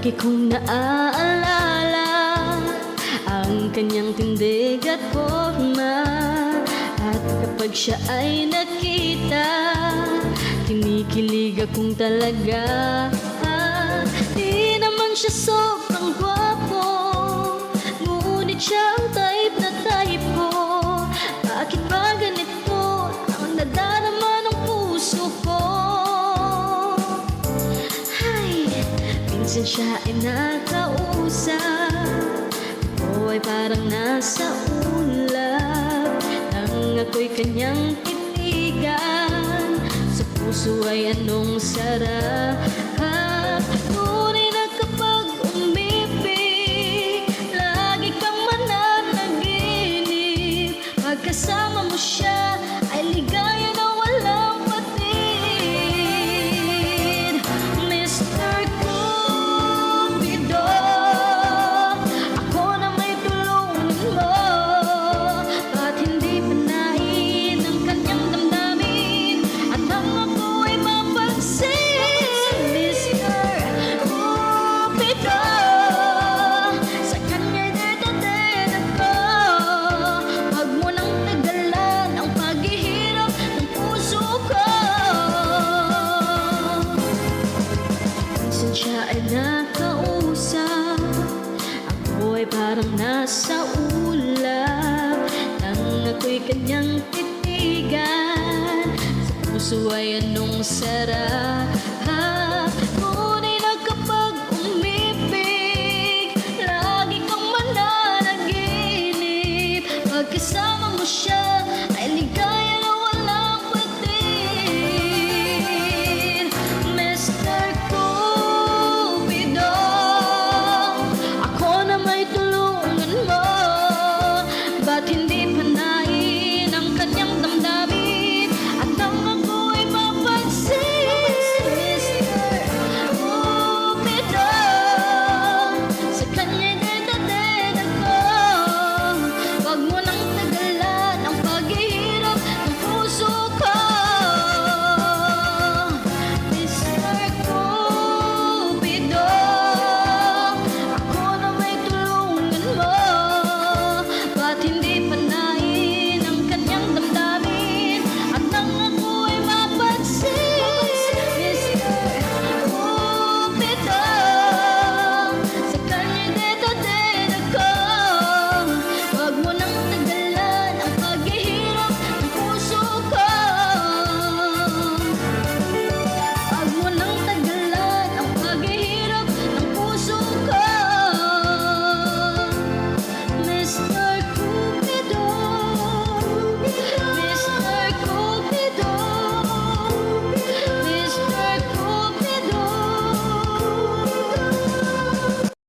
Lagi kong naaalala ang kanyang tindig at forma. At kapag siya ay nakita, kinikilig akong talaga. Di naman siya sobrang gwapo, ngunit siya ang type na type ko. Bakit ba ganito ang nadarama ng puso ko? Ay, minsan siya ay nakausap, ako ay parang nasa ulap nang ako'y kanyang titigan. Sa puso ay anong sarap. Tunay na kapag umibig, lagi kang mananaginip. Pagkasama mo siya ay ligaya na walang patid. Mr. Cupido, ako na may tulungan mo. Ba't hindi panahin ang kanyang damdamin at nang ako ay mapansin? Mr. Cupido, sa kanya'y dadatin ako. Huwag mo nang tagalan ang paghihirap ng puso ko. Minsan siya ay nakausap, ako ay parang nasa ulap nang ako'y kanyang titigan. Sa puso ay anong sarap.